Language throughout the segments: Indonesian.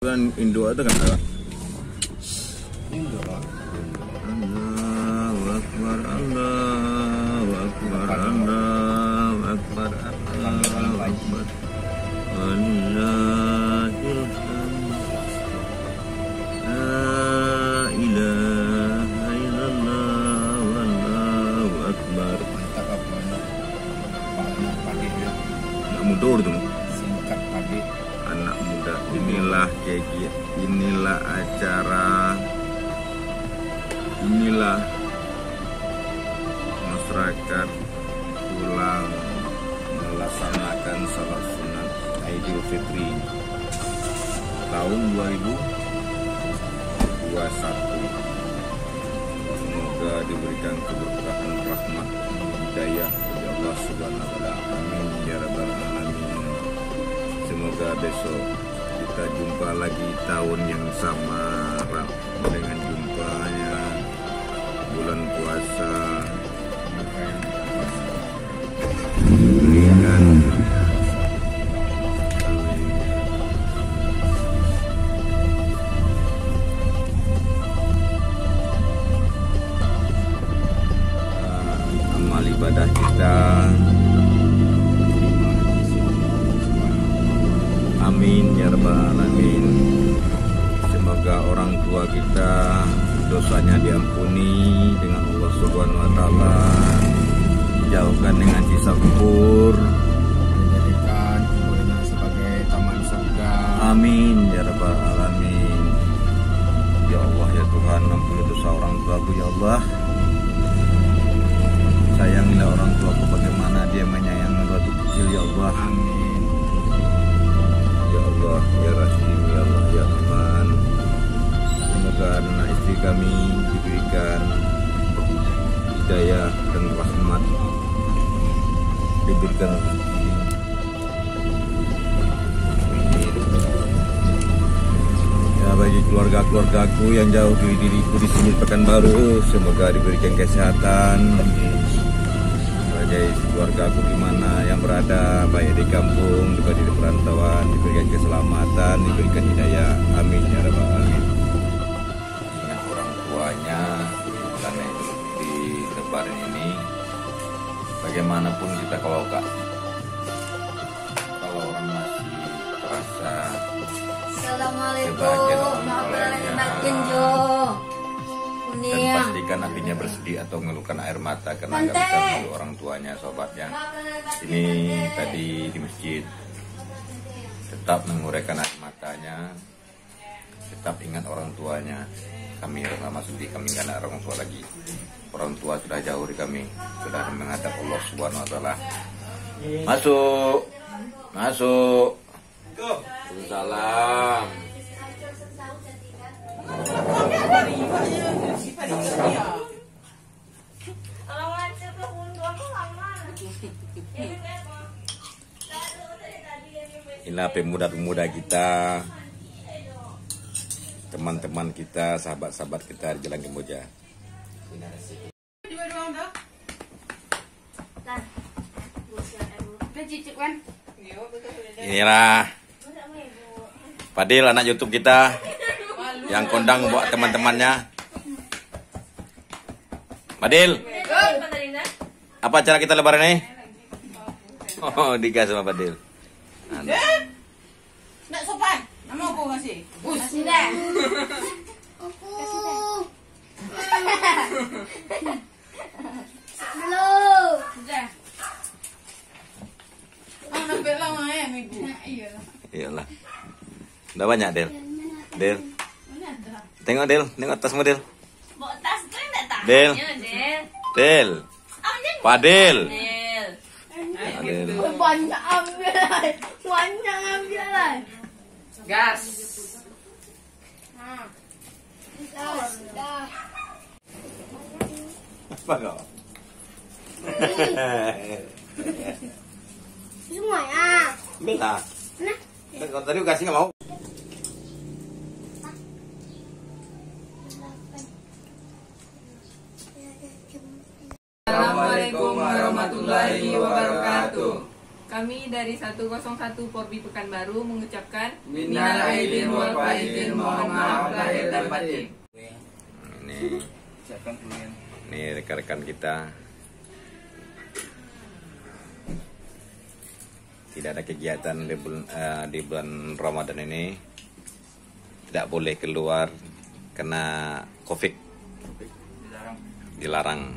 Kan Indo itu kan ada. Indo lah. Allahu Akbar, Allahu Akbar, Allahu Akbar, Allahu Akbar. Wallahil hamd. La ilaha illallah, wallahu akbar. Mantap apa nak? Anak padanya Nak mundur tuh. singkat padi. Anak muda, inilah inilah acara, inilah masyarakat pulang melaksanakan salat sunat Idul Fitri tahun 2021. Semoga diberikan keberkahan, rahmat, hidayah dari Allah Subhanahu wa taala. Amin ya rabbal alamin. Semoga besok kita jumpa lagi tahun yang sama dengan jumpanya bulan puasa. Berikan amal ibadah kita. Amin ya rabbal alamin. Semoga orang tua kita dosanya diampuni dengan Allah Subhanahu wa taala, dijauhkan dengan hisab kubur, Dijadikan kuburnya sebagai taman surga. amin ya rabbal alamin. Ya Allah ya Tuhan, ampuni dosa orang tuaku ya Allah. Sayangilah orang tuaku bagaimana dia menyayangi waktu kecil ya Allah. Amin. Ya Allah, ya Rahim, ya Allah, ya Rahman. Semoga anak istri kami diberikan hidayah dan rahmat, diberikan rezeki. Amin. Ya bagi keluarga-keluargaku yang jauh dari diriku di sini Pekanbaru, semoga diberikan kesehatan. Bagi keluargaku di mana yang berada, baik di kampung, juga di perantauan, diberikan keselamatan, diberikan hidayah. Amin ya rabbal alamin. Ingat orang tuanya karena itu di lebaran ini, bagaimanapun kita kalau orang masih terasa Assalamualaikum kebahagiaan orang warahmatullahi tuanya, wabarakatuh. dan pastikan hatinya bersedih atau mengeluhkan air mata karena nggak bisa memeluk orang tuanya, sobatnya. Ini tadi di masjid tetap menguraikan air matanya, tetap ingat orang tuanya. Kami lama sedih, kami nggak ada orang tua lagi. Orang tua sudah jauh dari kami, sudah menghadap Allah Subhanahu wa taala. Masuk, masuk. Salam. Inilah pemuda-pemuda kita, teman-teman kita, sahabat-sahabat kita di Jalan Kamboja. Inilah Fadil, anak YouTube kita yang kondang buat teman-temannya. Fadil, apa acara kita lebaran ini? Oh, digas sama Fadil. Nak sopan. Nama aku kasih. Kasih dah. Belum. Dah. Oh, nampak lama ya minggu. Iyalah. Iyalah. Udah banyak, Del. Del. Mana ada? Tengok, Del. Tengok tasmu, Del. Bawa tas tu enggak tahu. Del. Del. Del. Fadil. Del. Fadil. Banyak ambil lah. Banyak ambil lah. Gas. Dah. Apa kau? Semua ya. Minta. Nah. Kalau tadi kasih nggak mau. Assalamualaikum warahmatullahi wabarakatuh. Kami dari 101 Porbi Pekanbaru mengucapkan Minal aidin wal faizin, mohon maaf lahir dan batin. Ini rekan-rekan kita. Tidak ada kegiatan di bulan Ramadan ini. Tidak boleh keluar karena COVID. Dilarang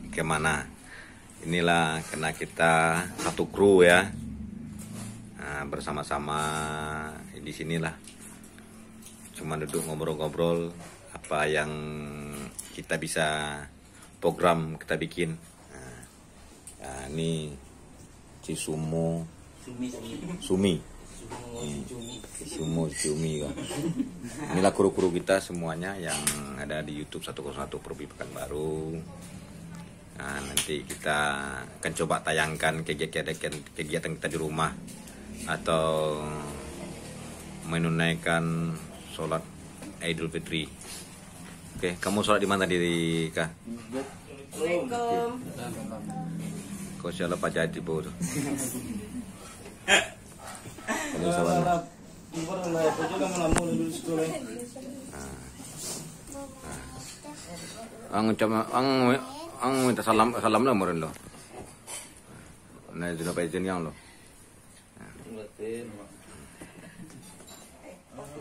kemana. Inilah karena kita satu kru ya. Nah, bersama-sama di sinilah. Cuma duduk ngobrol-ngobrol apa yang kita bisa program kita bikin. Nah, ini si Sumi kan. Inilah kru-kru kita semuanya yang ada di YouTube 101 Porbi Pekanbaru. Nah, nanti kita akan coba tayangkan kegiatan kita di rumah atau menunaikan sholat Idul Fitri. Oke, kamu sholat di mana diri Kak? Assalamualaikum. Kau siapa Pak Jadi Bu? Kamu sabar. Ang minta salam lah moren lo. Nah, itu apa izin yang lo?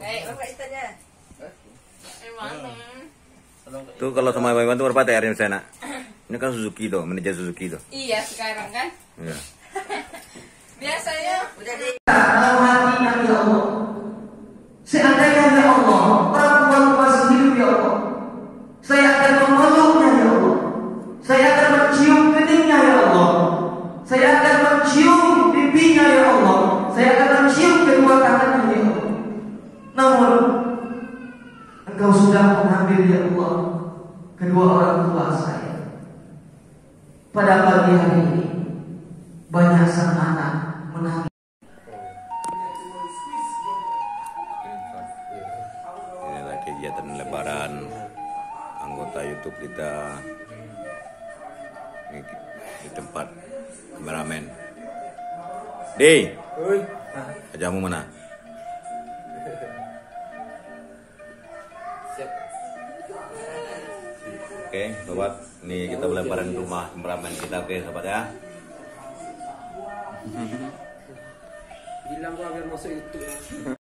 Bapak istanya. Tuh kalau sama Iwan tuh berapa TR di sana? Ini kan Suzuki tuh, manajer Suzuki tuh. Iya sekarang kan. Iya. Biasanya dalam hatinya ya Allah. Seandainya ya Allah, perempuan masih hidup ya Allah, saya akan memeluknya ya Allah. Saya akan mencium keningnya ya Allah. Saya akan mencium pipinya ya Allah. Saya akan mencium kedua tangannya ya Allah. Namun Engkau sudah mengambil ya Allah kedua orang tua saya. Pada pagi hari ini banyak sang anak menangis. Inilah kegiatan lebaran anggota YouTube kita di tempat kameramen. Ajamu mana? Oke, sobat, ini kita lebaran rumah kameramen kita, oke, sobat ya. Bilang gua biar masuk YouTube.